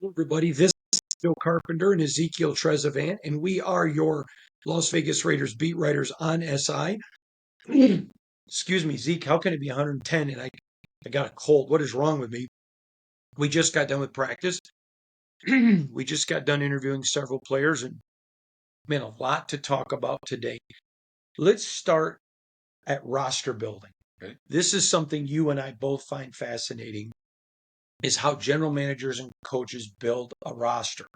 Everybody, this is Bill Carpenter and Ezekiel Trezevant, and we are your Las Vegas Raiders beat writers on SI. Excuse me, Zeke, how can it be 110 and I got a cold? What is wrong with me? We just got done with practice. We just got done interviewing several players, and man, a lot to talk about today. Let's start at roster building. Okay. This is something you and I both find fascinating, is how general managers and coaches build a roster.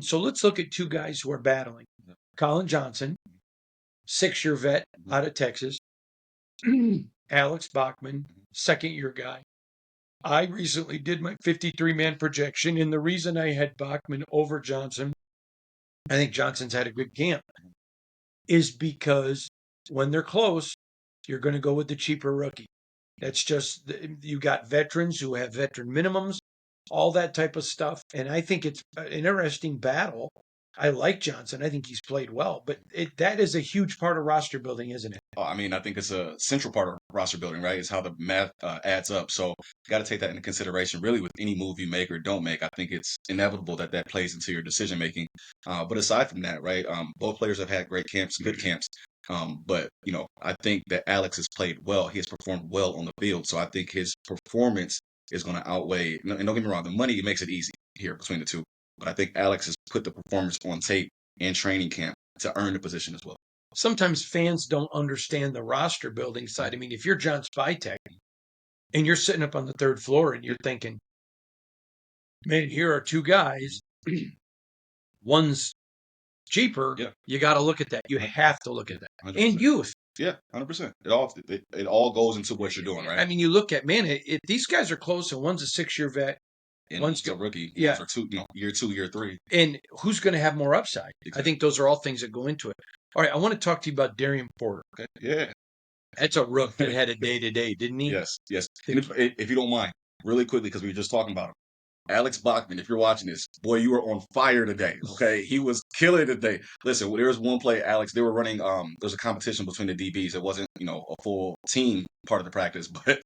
So let's look at two guys who are battling. Colin Johnson, 6-year vet out of Texas. Alex Bachmann, second-year guy. I recently did my 53-man projection, and the reason I had Bachmann over Johnson, I think Johnson's had a good camp, is because when they're close, you're going to go with the cheaper rookie. That's just, you got veterans who have veteran minimums, all that type of stuff. And I think it's an interesting battle. I like Johnson. I think he's played well, but that is a huge part of roster building, isn't it? I mean, I think it's a central part of roster building, right? It's how the math adds up. So you got to take that into consideration, really, with any move you make or don't make. I think it's inevitable that that plays into your decision making. But aside from that, right, both players have had great camps, good camps. But, I think that Alex has played well. He has performed well on the field. So I think his performance is going to outweigh, and don't get me wrong, the money makes it easy here between the two. But I think Alex has put the performance on tape in training camp to earn the position as well. Sometimes fans don't understand the roster building side. I mean, if you're John Spytek and you're sitting up on the third floor and you're thinking, man, here are two guys, one's cheaper, Yeah. you got to look at that. You have to look at that. 100%. And youth. Yeah, 100%. It all goes into what you're doing, right? I mean, you look at, man, if these guys are close and one's a 6-year vet, And one's a rookie, yeah, for year 2, year 3. and who's going to have more upside? Exactly. I think those are all things that go into it. All right, I want to talk to you about Darian Porter. Okay. Yeah. That's a rook that had a day-to-day, didn't he? Yes. And if you don't mind, really quickly, because we were just talking about him. Alex Bachmann, if you're watching this, boy, you were on fire today. Okay, he was killing today. Listen, there was one play, Alex. They were running. There's a competition between the DBs. It wasn't, a full team part of the practice, but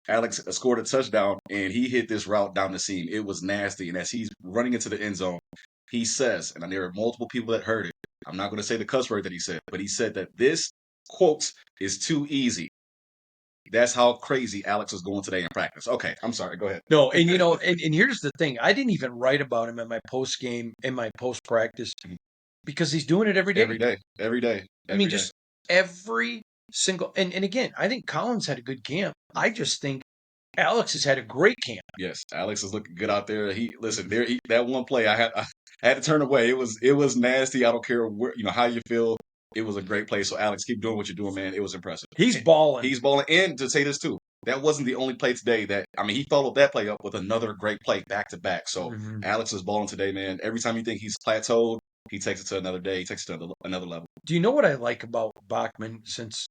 Alex scored a touchdown and he hit this route down the seam. It was nasty, and as he's running into the end zone, he says, and there are multiple people that heard it. I'm not going to say the cuss word that he said, but he said that this quote is too easy. That's how crazy Alex was going today in practice. Okay, I'm sorry. Go ahead. No, and and here's the thing. I didn't even write about him in my post game, in my post practice, because he's doing it every day. Every day. I mean, just every single, and again, I think Collins had a good camp. I just think Alex has had a great camp. Yes, Alex is looking good out there. That one play I had to turn away. It was nasty. I don't care how you feel. It was a great play. So Alex, keep doing what you're doing, man. It was impressive. He's balling. He's balling. And to say this too, that wasn't the only play today he followed that play up with another great play back to back. So Alex is balling today, man. Every time you think he's plateaued, he takes it to another day. He takes it to another level. Do you know what I like about Bachmann? Since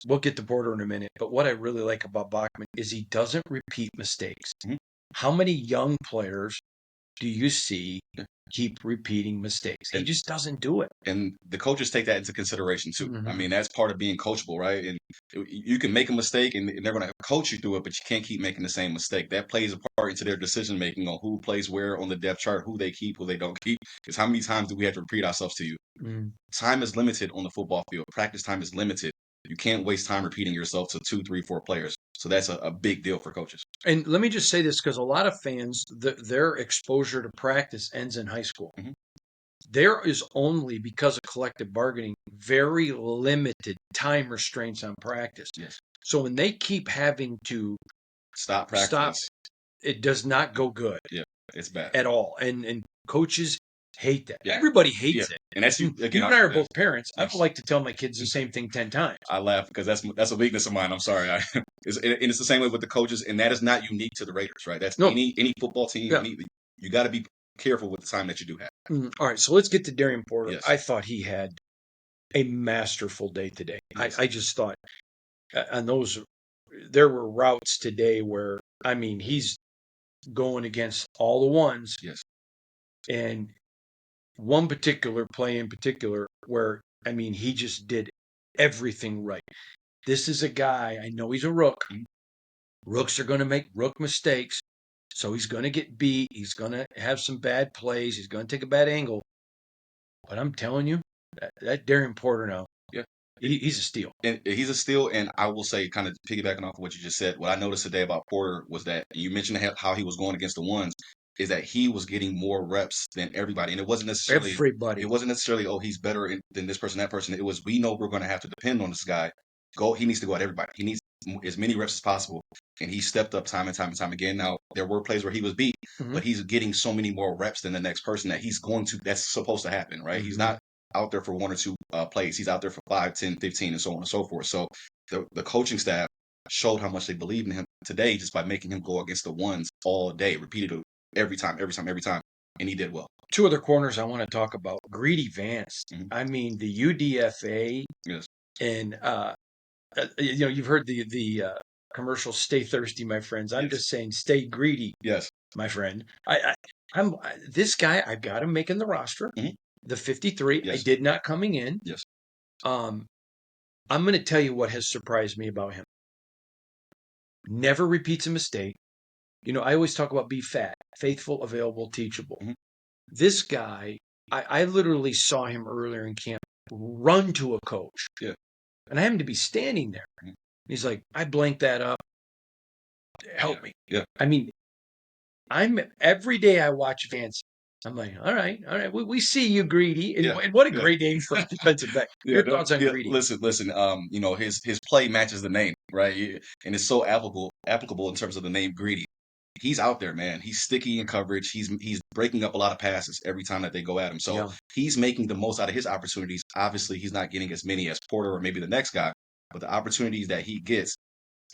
we'll get to Porter in a minute, but what I really like about Bachmann is he doesn't repeat mistakes. Mm-hmm. How many young players do you see keep repeating mistakes? He just doesn't do it. And the coaches take that into consideration too. I mean, that's part of being coachable, right? And you can make a mistake and they're going to coach you through it, but you can't keep making the same mistake. That plays a part into their decision making on who plays where on the depth chart, who they keep, who they don't keep. Because how many times do we have to repeat ourselves to you? Time is limited on the football field. Practice time is limited. You can't waste time repeating yourself to 2, 3, 4 players. So that's a big deal for coaches. And let me just say this, because a lot of fans, their exposure to practice ends in high school. Mm-hmm. There is only, because of collective bargaining, very limited time restraints on practice. Yes. So when they keep having to stop practice, it does not go good. Yeah, it's bad at all. And coaches hate that. Yeah. Everybody hates it. And that's you. Again, you and I are both parents. Yes. I like to tell my kids the same thing 10 times. I laugh because that's a weakness of mine. I'm sorry. It's the same way with the coaches, and that is not unique to the Raiders, right? That's any football team. Yeah. You got to be careful with the time that you do have. All right, so let's get to Darian Porter. Yes. I thought he had a masterful day today. Yes. I just thought on those, there were routes today where, I mean, he's going against all the ones. Yes. And one particular play in particular where, I mean, he just did everything right. This is a guy, I know he's a rook. Rooks are going to make rook mistakes, So he's going to get beat. He's going to have some bad plays. He's going to take a bad angle. But I'm telling you, that Darian Porter now, Yeah. he's a steal. And he's a steal, and I will say, kind of piggybacking off of what you just said, what I noticed today about Porter was that you mentioned how he was going against the ones, is that he was getting more reps than everybody, and Everybody. it wasn't necessarily, oh, he's better than this person, that person. It was, we know we're going to have to depend on this guy. He needs to go at everybody. He needs as many reps as possible, and he stepped up time and time and time again. Now there were plays where he was beat, Mm-hmm. but he's getting so many more reps than the next person that's supposed to happen, right? He's not out there for one or two plays. He's out there for 5, 10, 15, and so on and so forth. So the coaching staff showed how much they believed in him today just by making him go against the ones all day, repeated every time, and he did well. Two other corners I want to talk about. Greedy Vance. Mhm. I mean, the UDFA Yes. and you've heard the commercial "Stay thirsty, my friends." I'm Yes. just saying, stay greedy, Yes. my friend. This guy. I've got him making the roster. Mhm. The 53. I Yes. did not coming in. Yes. I'm going to tell you what has surprised me about him. Never repeats a mistake. I always talk about be fat, faithful, available, teachable. Mhm. This guy, I literally saw him earlier in camp run to a coach. Yeah. And I happened to be standing there. Mhm. He's like, I blanked that up. Help me. Yeah. I mean, every day I watch Vance. I'm like, all right. We see you, Greedy. And what a great name for a defensive back. Your thoughts on Greedy? Listen. His play matches the name, right? And it's so applicable in terms of the name Greedy. He's out there, man. He's sticky in coverage. He's breaking up a lot of passes every time that they go at him. So Yeah. he's making the most out of his opportunities. Obviously, he's not getting as many as Porter or maybe the next guy, but the opportunities that he gets,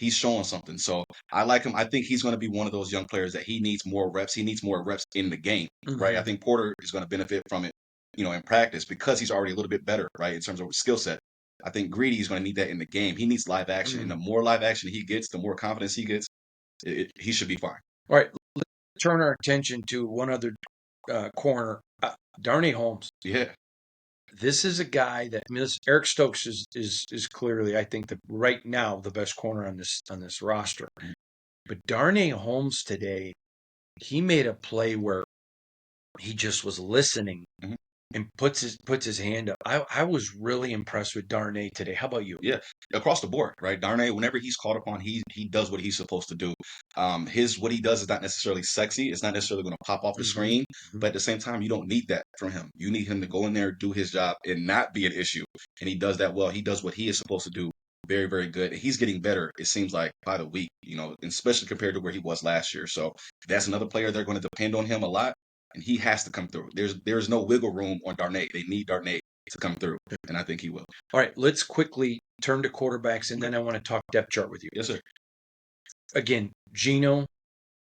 he's showing something. So I like him. I think he's going to be one of those young players that he needs more reps. He needs more reps in the game, right? I think Porter is going to benefit from it, in practice because he's already a little bit better, right, in terms of skill set. I think Greedy is going to need that in the game. He needs live action, and the more live action he gets, the more confidence he gets, he should be fine. All right. Let's turn our attention to one other corner, Darnay Holmes. Yeah. This is a guy that Eric Stokes is clearly, I think, right now the best corner on this roster. But Darnay Holmes today, he made a play where he just was listening and puts his hand up. I was really impressed with Darnay today. How about you? Yeah, across the board, right? Darnay, whenever he's called upon, he does what he's supposed to do. What he does is not necessarily sexy. It's not necessarily going to pop off the screen, but at the same time, you don't need that from him. You need him to go in there, do his job, and not be an issue. And he does that well. He does what he is supposed to do. Very, very good. And he's getting better, it seems like, by the week, especially compared to where he was last year. So that's another player they're going to depend on him a lot, and he has to come through. There's no wiggle room on Darnay. They need Darnay to come through, and I think he will. All right, let's quickly turn to quarterbacks, and then I want to talk depth chart with you. Yes, sir. Again, Geno.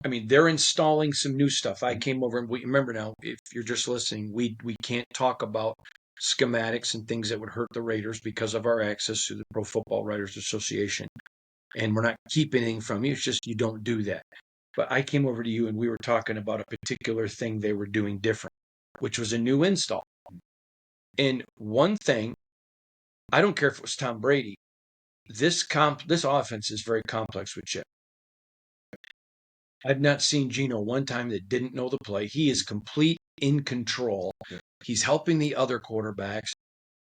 I mean, they're installing some new stuff. I came over, and remember now, if you're just listening, we can't talk about schematics and things that would hurt the Raiders because of our access to the Pro Football Writers Association. And we're not keeping anything from you. It's just you don't do that. But I came over to you, and we were talking about a particular thing they were doing different, which was a new install. And one thing, I don't care if it was Tom Brady, this offense is very complex with Chip. I've not seen Geno one time that didn't know the play. He is complete in control. Yeah. He's helping the other quarterbacks.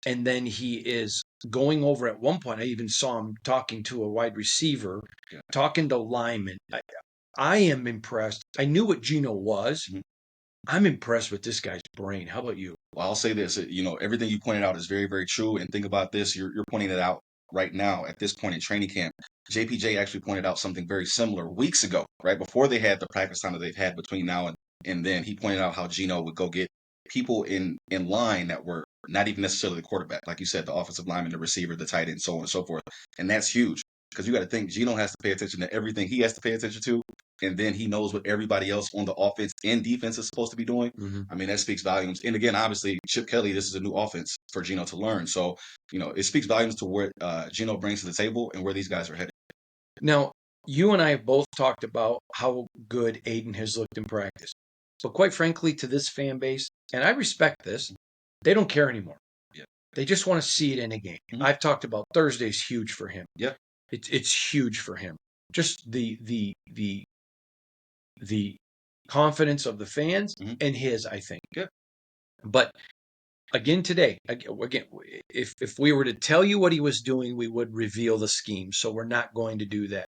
And then he is going over at one point. I even saw him talking to a wide receiver, talking to linemen. I am impressed. I knew what Geno was. I'm impressed with this guy's brain. How about you? Well, I'll say this, everything you pointed out is very, very true. And think about this, you're pointing it out right now at this point in training camp. JPJ actually pointed out something very similar weeks ago, right before they had the practice time that they've had between now and then. He pointed out how Geno would go get people in line that were not even necessarily the quarterback. Like you said, the offensive lineman, the receiver, the tight end, so on and so forth. And that's huge because you got to think Geno has to pay attention to everything he has to pay attention to. And then he knows what everybody else on the offense and defense is supposed to be doing. I mean, that speaks volumes. And again, obviously, Chip Kelly, this is a new offense for Geno to learn. So, it speaks volumes to what Geno brings to the table and where these guys are headed. Now, you and I have both talked about how good Aiden has looked in practice. But quite frankly, to this fan base, and I respect this, they don't care anymore. Yeah. They just want to see it in a game. I've talked about Thursday's huge for him. Yeah. It's huge for him. Just the the confidence of the fans Mhm. and his, I think. Yeah. But again today, if we were to tell you what he was doing, we would reveal the scheme. So we're not going to do that.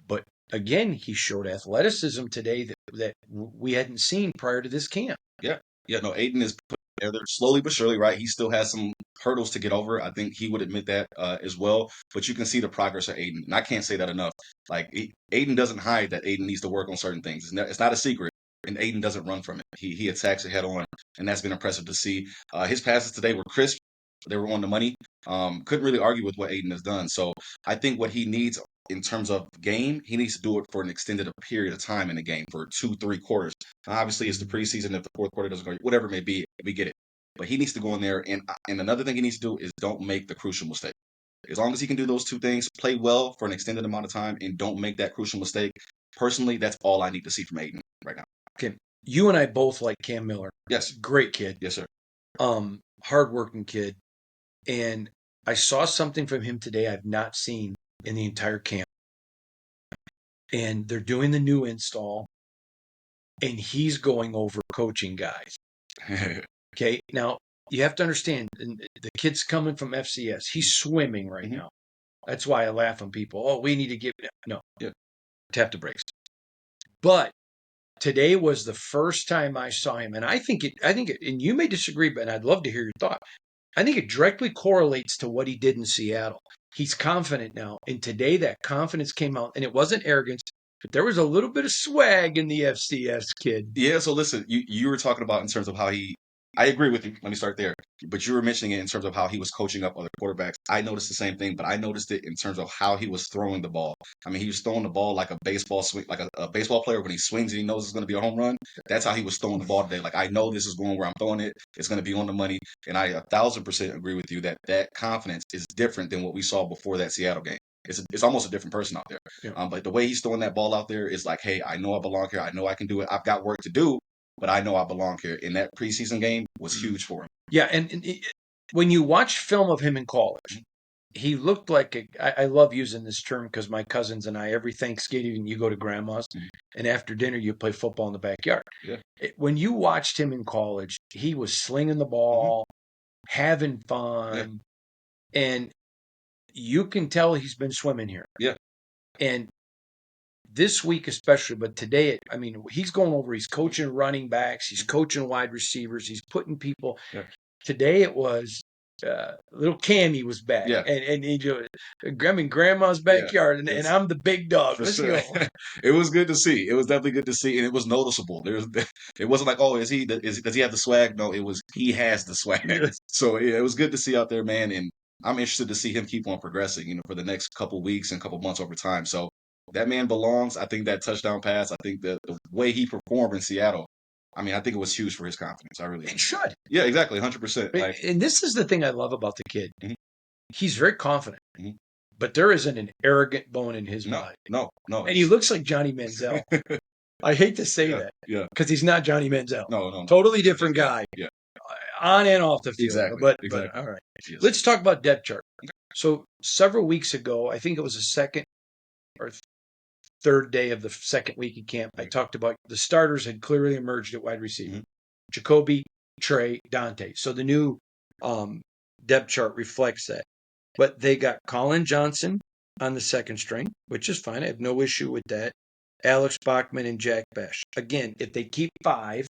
But again, he showed athleticism today that we hadn't seen prior to this camp. Yeah. Yeah. No, Aiden is put together slowly but surely, right? He still has some hurdles to get over. I think he would admit that as well. But you can see the progress of Aiden. And I can't say that enough. Like, Aiden doesn't hide that Aiden needs to work on certain things. It's not a secret. And Aiden doesn't run from it. He attacks it head on. And that's been impressive to see. His passes today were crisp. They were on the money. Couldn't really argue with what Aiden has done. So I think what he needs in terms of game, he needs to do it for an extended period of time in the game for 2-3 quarters. Obviously, it's the preseason. If the fourth quarter doesn't go, whatever it may be, we get it. But he needs to go in there, and another thing he needs to do is don't make the crucial mistake. As long as he can do those two things, play well for an extended amount of time, and don't make that crucial mistake. Personally, that's all I need to see from Aiden right now. Okay, you and I both like Cam Miller. Yes, Great kid. yes, sir. Hardworking kid, and I saw something from him today I've not seen in the entire camp. And they're doing the new install, and he's going over coaching guys. Okay, now you have to understand the kid's coming from FCS. He's swimming right now. That's why I laugh on people. Oh, we need to give no. Yeah. Tap the brakes. But today was the first time I saw him, and I think it, and you may disagree, but I'd love to hear your thought. I think it directly correlates to what he did in Seattle. He's confident now, and today that confidence came out, and it wasn't arrogance, but there was a little bit of swag in the FCS kid. Yeah, so listen, you were talking about in terms of how I agree with you. Let me start there. But you were mentioning it in terms of how he was coaching up other quarterbacks. I noticed the same thing, but I noticed it in terms of how he was throwing the ball. I mean, he was throwing the ball like a baseball swing, like a baseball player when he swings and he knows it's going to be a home run. That's how he was throwing the ball today. Like, I know this is going where I'm throwing it. It's going to be on the money. And I 1,000% agree with you that that confidence is different than what we saw before that Seattle game. It's almost a different person out there. Yeah. But the way he's throwing that ball out there is like, hey, I know I belong here. I know I can do it. I've got work to do, but I know I belong here. And that preseason game was huge for him. Yeah, and when you watch film of him in college, he looked like I love using this term because my cousins and I, every Thanksgiving, you go to grandma's, and after dinner, you play football in the backyard. Yeah. When you watched him in college, he was slinging the ball, having fun, and you can tell he's been swimming here. Yeah. And this week especially, but today, I mean, he's going over, he's coaching running backs, he's coaching wide receivers, he's putting people. Yeah. Today it was little Cammy was back, Yeah. and I'm in grandma's backyard, and I'm the big dog. For Let's sure. go. It was good to see. It was definitely good to see, and it was noticeable. It wasn't like, oh, does he have the swag? No, it was he has the swag. So yeah, it was good to see out there, man. And I'm interested to see him keep on progressing, for the next couple weeks and couple months over time. So that man belongs. I think that touchdown pass. I think the way he performed in Seattle. I mean, I think it was huge for his confidence. I really. It should. Yeah, exactly, 100%. And this is the thing I love about the kid. Mhm. He's very confident, Mhm. but there isn't an arrogant bone in his No, body. no. And he looks like Johnny Manziel. I hate to say that. Yeah. Because he's not Johnny Manziel. No. Totally different guy. Yeah. On and off the field. Exactly. But Exactly. all right. Yes. Let's talk about depth chart. So several weeks ago, I think it was the second or third day of the second week of camp, I talked about the starters had clearly emerged at wide receiver. Jacoby, Trey, Dante. So the new depth chart reflects that. But they got Colin Johnson on the second string, which is fine. I have no issue with that. Alex Bachmann and Jack Bash. Again, if they keep 5,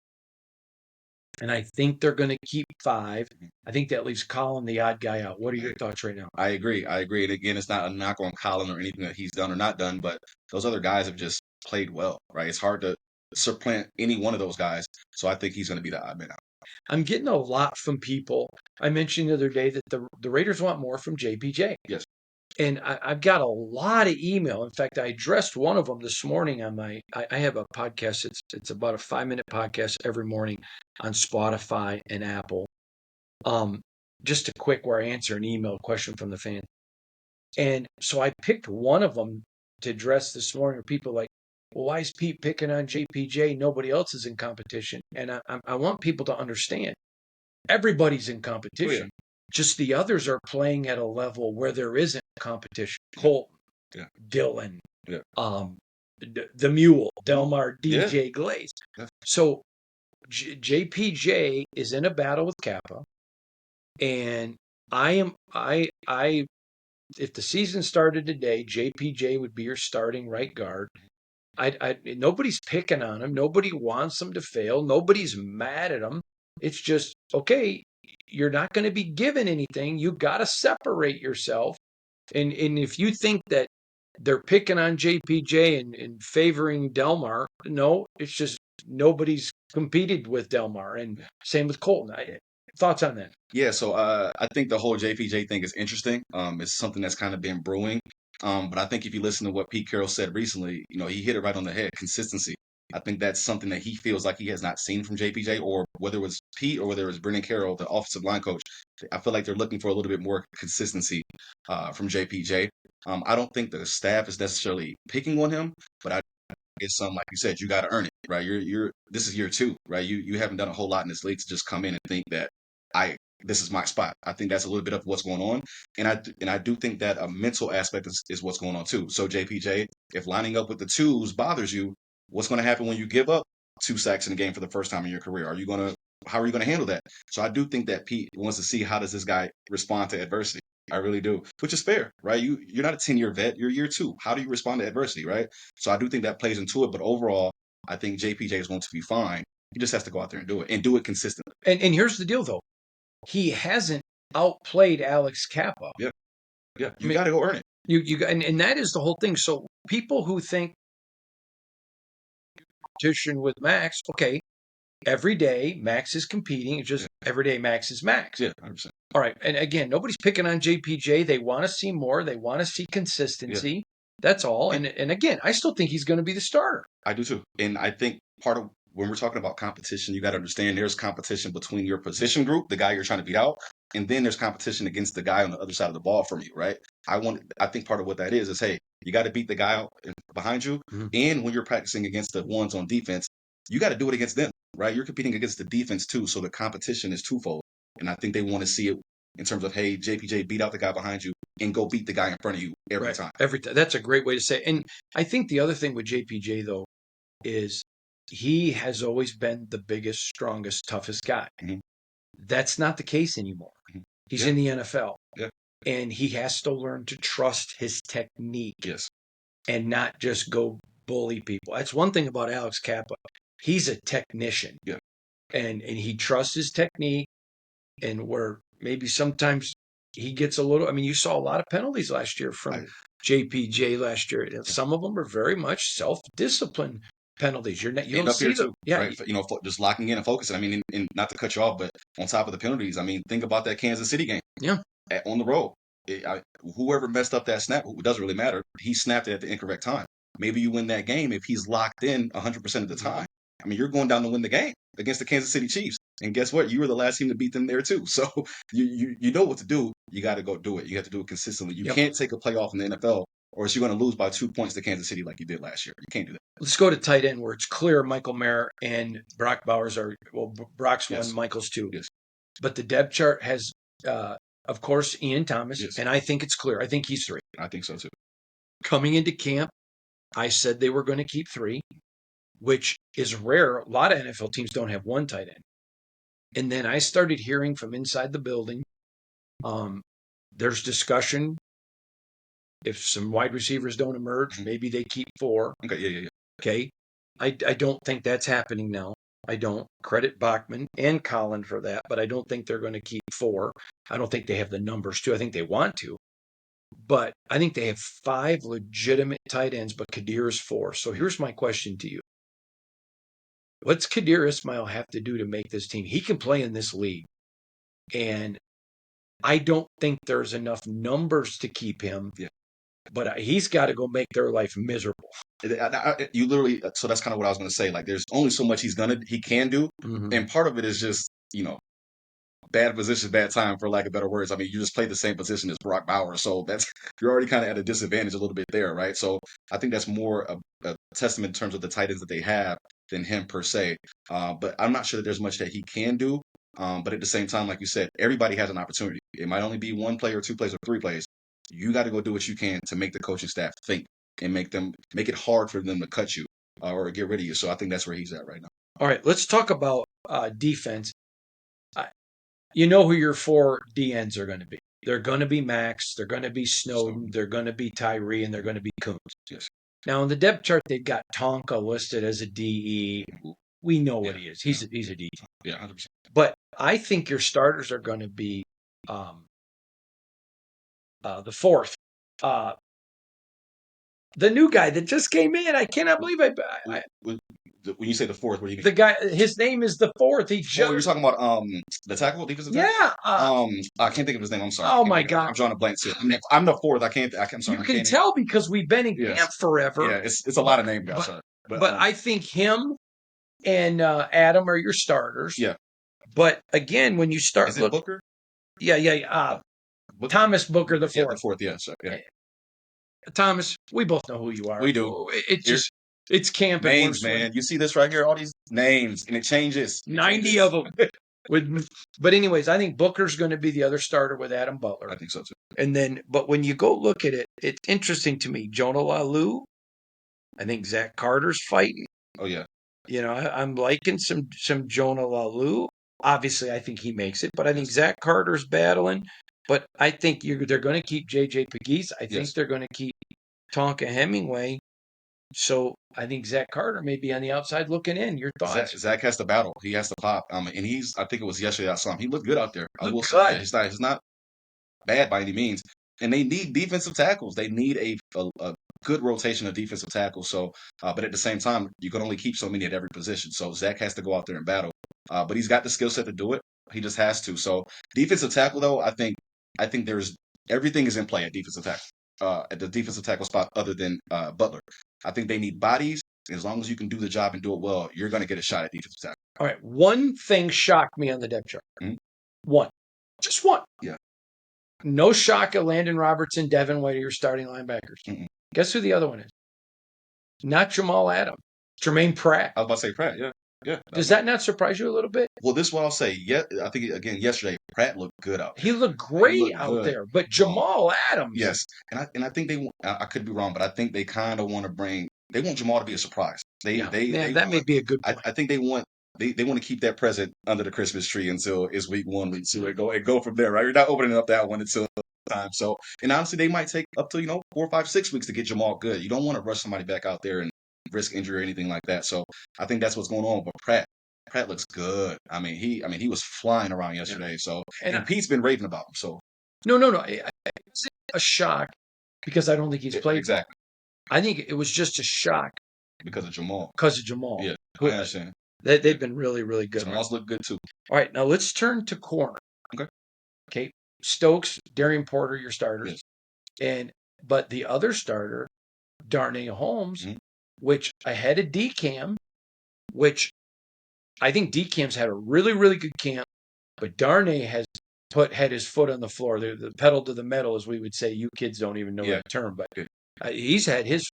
and I think they're going to keep 5, I think that leaves Colin the odd guy out. What are your thoughts right now? I agree. And again, it's not a knock on Colin or anything that he's done or not done, but those other guys have just played well, right? It's hard to supplant any one of those guys. So I think he's going to be the odd man out. I'm getting a lot from people. I mentioned the other day that the Raiders want more from JPJ. Yes. And I've got a lot of email. In fact, I addressed one of them this morning on I have a podcast. It's about a 5-minute podcast every morning on Spotify and Apple. Just a quick where I answer an email question from the fan. And so I picked one of them to address this morning. Where people are like, well, why is Pete picking on JPJ? Nobody else is in competition. And I want people to understand everybody's in competition. Oh, yeah. Just the others are playing at a level where there isn't competition. Colton, Dylan, the mule, Delmar Yeah. DJ Glaze. Yeah. So JPJ is in a battle with Kappa, and I if the season started today, JPJ would be your starting right guard. Nobody's picking on him. Nobody wants him to fail. Nobody's mad at him. It's just, okay, you're not going to be given anything. You got to separate yourself. And if you think that they're picking on JPJ and favoring Delmar, no, it's just nobody's competed with Delmar. And same with Colton. Thoughts on that? Yeah, so I think the whole JPJ thing is interesting. It's something that's kind of been brewing. But I think if you listen to what Pete Carroll said recently, he hit it right on the head. Consistency. I think that's something that he feels like he has not seen from JPJ, or whether it was Pete or whether it was Brendan Carroll, the offensive line coach. I feel like they're looking for a little bit more consistency from JPJ. I don't think the staff is necessarily picking on him, but I guess some, like you said, you got to earn it, right? This is year two, right? You haven't done a whole lot in this league to just come in and think that I this is my spot. I think that's a little bit of what's going on, and I do think that a mental aspect is what's going on too. So JPJ, if lining up with the twos bothers you, what's going to happen when you give up 2 sacks in a game for the first time in your career? How are you going to handle that? So I do think that Pete wants to see how does this guy respond to adversity. I really do, which is fair, right? You're not a 10-year vet. You're year two. How do you respond to adversity, right? So I do think that plays into it. But overall, I think JPJ is going to be fine. He just has to go out there and do it consistently. And here's the deal, though. He hasn't outplayed Alex Kappa. Yeah, yeah. I You mean, got to go earn it. and that is the whole thing. So people who think competition with Max, okay, every day Max is competing. It's just every day Max is Max. Yeah, 100%. All right. And again, nobody's picking on JPJ. They want to see more. They want to see consistency. Yeah. That's all. And again, I still think he's going to be the starter. I do too. And I think part of when we're talking about competition, you got to understand there's competition between your position group, the guy you're trying to beat out, and then there's competition against the guy on the other side of the ball from you, right? I think part of what that is hey, you got to beat the guy out behind you. Mhm. And when you're practicing against the ones on defense, you got to do it against them, right? You're competing against the defense too. So the competition is twofold. And I think they want to see it in terms of, hey, JPJ, beat out the guy behind you and go beat the guy in front of you every Right. time. Every time. That's a great way to say it. And I think the other thing with JPJ, though, is he has always been the biggest, strongest, toughest guy. Mhm. That's not the case anymore. Mhm. He's Yeah. in the NFL. Yeah. And he has to learn to trust his technique Yes. and not just go bully people. That's one thing about Alex Kappa. He's a technician. Yeah. And he trusts his technique, and where maybe sometimes he gets a little, I mean, you saw a lot of penalties last year from JPJ last year. And some of them are very much self-discipline penalties. You And don't up here see them. too, Yeah. right? Just locking in and focusing. I mean, and not to cut you off, but on top of the penalties, I mean, think about that Kansas City game. Yeah. On the road. Whoever messed up that snap, it doesn't really matter. He snapped it at the incorrect time. Maybe you win that game if he's locked in 100% of the time. I mean, you're going down to win the game against the Kansas City Chiefs. And guess what? You were the last team to beat them there too. So you know what to do. You got to go do it. You have to do it consistently. You can't take a playoff in the NFL, or else you're going to lose by 2 points to Kansas City like you did last year. You can't do that. Let's go to tight end, where it's clear Michael Mayer and Brock Bowers are, well, Brock's Yes. one, Michael's two. Yes. But the depth chart has, of course, Ian Thomas, Yes. and I think it's clear. I think he's three. I think so too. Coming into camp, I said they were going to keep three, which is rare. A lot of NFL teams don't have one tight end. And then I started hearing from inside the building, there's discussion. If some wide receivers don't emerge, maybe they keep four. Okay, yeah. Okay. I don't think that's happening now. I don't credit Bachmann and Colin for that, but I don't think they're going to keep four. I don't think they have the numbers to. I think they want to. But I think they have 5 legitimate tight ends, but Kadir is 4. So here's my question to you. What's Kadir Ismail have to do to make this team? He can play in this league. And I don't think there's enough numbers to keep him. Yeah. But he's got to go make their life miserable. You literally, so that's kind of what I was going to say. Like, there's only so much he can do. Mm-hmm. And part of it is just, bad position, bad time, for lack of better words. I mean, you just played the same position as Brock Bowers. So you're already kind of at a disadvantage a little bit there, right? So I think that's more a testament in terms of the tight ends that they have than him per se. But I'm not sure that there's much that he can do. But at the same time, like you said, everybody has an opportunity. It might only be 1 play or 2 plays or 3 plays. You got to go do what you can to make the coaching staff think and make it hard for them to cut you or get rid of you. So I think that's where he's at right now. All right, let's talk about defense. You know who your 4 DNs are going to be. They're going to be Max, they're going to be Snowden, they're going to be Tyree, and they're going to be Coons. Yes. Now, on the depth chart, they've got Tonka listed as a DE. We know what he is. He's a DE. Yeah, 100%. But I think your starters are going to be the fourth. The new guy that just came in. I cannot believe When you say the fourth, what do you mean? The guy, his name is the fourth. He just. Oh, you're talking about the tackle, defensive tackle? Yeah. I can't think of his name. I'm sorry. Oh my God. I'm drawing a blank too. I'm the fourth. I'm sorry. You can tell because we've been in camp forever. Yeah, it's a lot of names, guys. But I think him and Adam are your starters. Yeah. But again, when you start is it Booker? Yeah. Thomas Booker the fourth. Yeah, the fourth. Yeah. So, yeah. Thomas, we both know who you are. We do. It's camp. Names, man. You see this right here, all these names, and it changes. 90 of them. But anyways, I think Booker's going to be the other starter with Adam Butler. I think so too. And then, but when you go look at it, it's interesting to me. Jonah Lalu, I think Zach Carter's fighting. Oh yeah. You know, I'm liking some Jonah Lalu. Obviously, I think he makes it, but I think Zach Carter's battling. But I think they're going to keep J.J. Pegues. I think they're going to keep Tonka Hemingway. So I think Zach Carter may be on the outside looking in. Your thoughts? Zach has to battle. He has to pop. And I think it was yesterday I saw him. He looked good out there. I will say he's not bad by any means. And they need defensive tackles. They need a good rotation of defensive tackles. So, but at the same time, you can only keep so many at every position. So Zach has to go out there and battle. But he's got the skill set to do it. He just has to. So defensive tackle, though, I think there's everything is in play at defensive tackle. At the defensive tackle spot, other than Butler, I think they need bodies. As long as you can do the job and do it well, you're going to get a shot at defensive tackle. All right. One thing shocked me on the depth chart. Mm-hmm. One. Just one. Yeah. No shock at Landon Robertson, Devin White are your starting linebackers. Mm-mm. Guess who the other one is? Not Jamal Adams. Jermaine Pratt. I was about to say Pratt, yeah. Yeah. Does that not surprise you a little bit? Well, this is what I'll say. Yeah, I think, again, yesterday, Pratt looked good out there. He looked great out there. But Jamal Adams. Yes. And I think I could be wrong, but I think they kind of want to they want Jamal to be a surprise. That may be a good point. I think they want to keep that present under the Christmas tree until it's week 1, week 2, and go from there, right? You're not opening up that one until time. So, and honestly, they might take up to 4, 5, 6 weeks to get Jamal good. You don't want to rush somebody back out there and risk injury or anything like that. So, I think that's what's going on. But Pratt looks good. I mean, he was flying around yesterday. So, and Pete's been raving about him. So, no, it's a shock because I don't think he's played exactly. I think it was just a shock because of Jamal. Yeah, I understand. They've been really, really good. Jamal's looked good too. All right, now let's turn to corner. Okay. Stokes, Darian Porter, your starters. Yes. But the other starter, Darnay Holmes, which ahead of DCAM, which I think DCAM's had a really, really good camp, but Darnay had his foot on the floor, the pedal to the metal, as we would say. You kids don't even know that term, but he's had his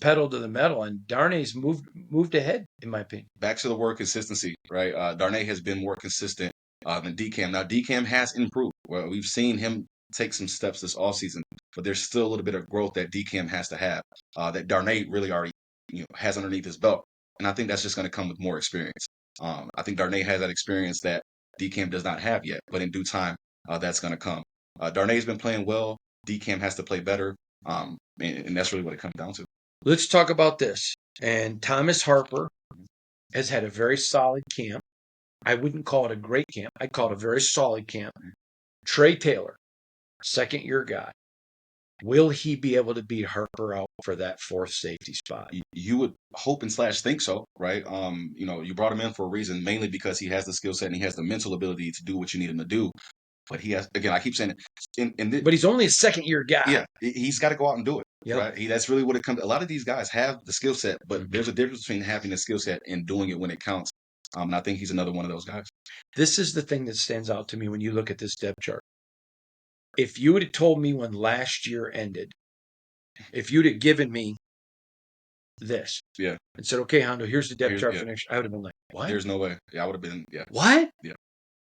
pedal to the metal, and Darnay's moved ahead, in my opinion. Back to the word consistency, right? Darnay has been more consistent than DCAM. Now, DCAM has improved. Well, we've seen him take some steps this offseason, but there's still a little bit of growth that DCAM has to have that Darnay really already has underneath his belt. And I think that's just going to come with more experience. I think Darnay has that experience that DCAM does not have yet, but in due time, that's going to come. Darnay's been playing well. DCAM has to play better, and that's really what it comes down to. Let's talk about this. And Thomas Harper has had a very solid camp. I wouldn't call it a great camp. I'd call it a very solid camp. Trey Taylor, second-year guy. Will he be able to beat Harper out for that fourth safety spot? You would hope and think so, right? You brought him in for a reason, mainly because he has the skill set and he has the mental ability to do what you need him to do. But he has, again, I keep saying it. But he's only a second-year guy. Yeah, he's got to go out and do it. Yep. Right? That's really what it comes. A lot of these guys have the skill set, but there's a difference between having the skill set and doing it when it counts. And I think he's another one of those guys. This is the thing that stands out to me when you look at this depth chart. If you would have told me when last year ended, if you'd have given me this, and said, "Okay, Hondo, here's the depth chart for next year," I would have been like, "What? There's no way." Yeah, I would have been. Yeah. What? Yeah.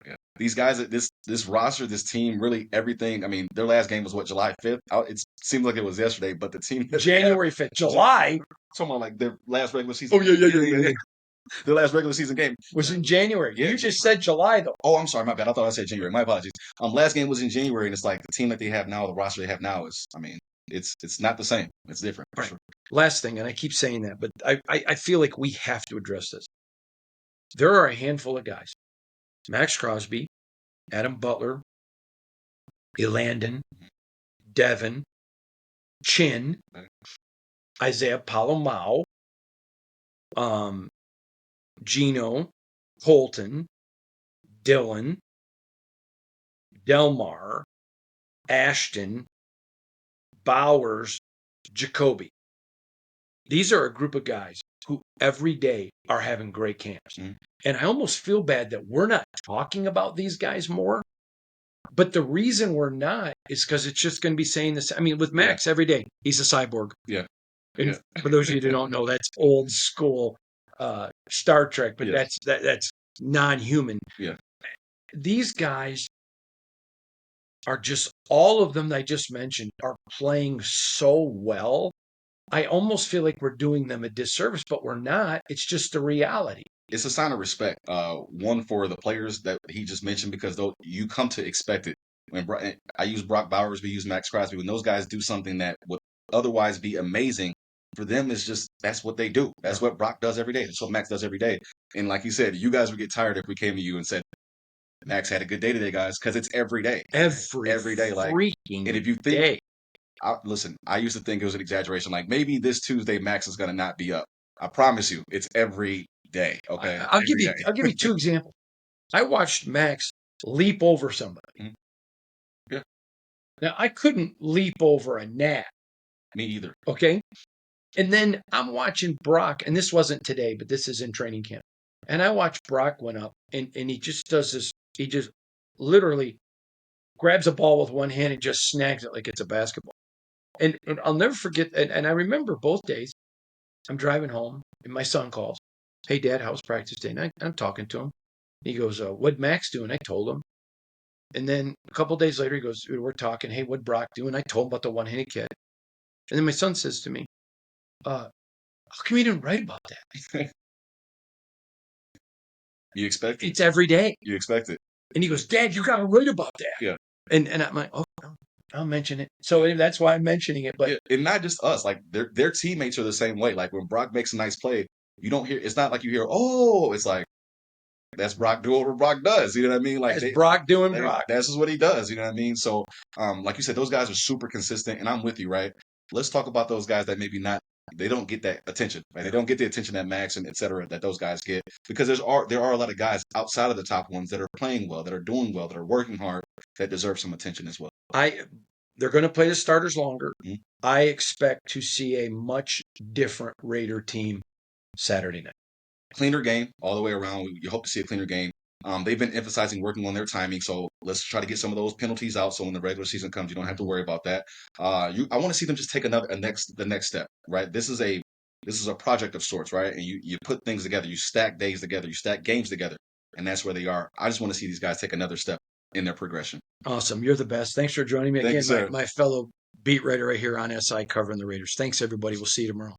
Yeah. These guys, this roster, this team, really everything. I mean, their last game was what, July 5th? It seems like it was yesterday, but the team that they have, January 5th. July talking about like their last regular season. yeah. Their last regular season game Was in January. Yeah, You just said July, though. Oh, I'm sorry, my bad. I thought I said January. My apologies. Last game was in January, and it's like the team that they have now, the roster they have now is, I mean, it's not the same. It's different. For Right. sure. Last thing, and I keep saying that, but I feel like we have to address this. There are a handful of guys: Max Crosby, Adam Butler, Elandon, Devin, Chin, Isaiah Palomau, Gino, Holton, Dylan, Delmar, Ashton, Bowers, Jacoby. These are a group of guys who every day are having great camps. Mhm. And I almost feel bad that we're not talking about these guys more. But the reason we're not is because it's just going to be saying this. I mean, with Max every day, he's a cyborg. Yeah. And Yeah. for those of you who don't know, that's old school Star Trek, but Yes. that's non-human. Yeah. These guys are just, all of them that I just mentioned are playing so well. I almost feel like we're doing them a disservice, but we're not. It's just the reality. It's a sign of respect. One for the players that he just mentioned, because though you come to expect it. When I use Brock Bowers, we use Max Crosby. When those guys do something that would otherwise be amazing, for them it's just that's what they do. That's what Brock does every day. That's what Max does every day. And like you said, you guys would get tired if we came to you and said, Max had a good day today, guys, because it's every day. Every day. Like, freaking and if you think, day. listen, I used to think it was an exaggeration. Like maybe this Tuesday Max is going to not be up. I promise you, it's every day. Okay, I'll give you 2 examples. I watched Max leap over somebody. Mhm. Yeah. Now I couldn't leap over a gnat. Me either. Okay. And then I'm watching Brock, and this wasn't today, but this is in training camp. And I watched Brock went up and he just does this. He just literally grabs a ball with one hand and just snags it like it's a basketball. And I'll never forget. And I remember both days. I'm driving home, and my son calls. Hey, Dad, how was practice day? And I'm talking to him. He goes, what'd Max do? And I told him. And then a couple of days later, he goes, we're talking. Hey, what'd Brock do? And I told him about the one-handed catch. And then my son says to me, how come you didn't write about that? You expect it. It's every day. You expect it. And he goes, Dad, you got to write about that. Yeah. And I'm like, oh, I'll mention it. So that's why I'm mentioning it. But and not just us, like their teammates are the same way. Like when Brock makes a nice play, you don't hear. It's not like you hear, oh, it's like that's Brock doing what Brock does. You know what I mean? Like that's Brock doing Brock. That's just what he does. You know what I mean? So, like you said, those guys are super consistent, and I'm with you, right? Let's talk about those guys that maybe not. They don't get that attention. Right? They don't get the attention that Max and et cetera that those guys get, because there are a lot of guys outside of the top ones that are playing well, that are doing well, that are working hard, that deserve some attention as well. They're going to play the starters longer. Mm-hmm. I expect to see a much different Raider team Saturday night. Cleaner game all the way around. You hope to see a cleaner game. They've been emphasizing working on their timing, so let's try to get some of those penalties out. So when the regular season comes, you don't have to worry about that. I want to see them just take the next step. Right. This is a project of sorts, right? And you put things together. You stack days together. You stack games together, and that's where they are. I just want to see these guys take another step in their progression. Awesome. You're the best. Thanks for joining me again, my fellow beat writer right here on SI covering the Raiders. Thanks, everybody. We'll see you tomorrow.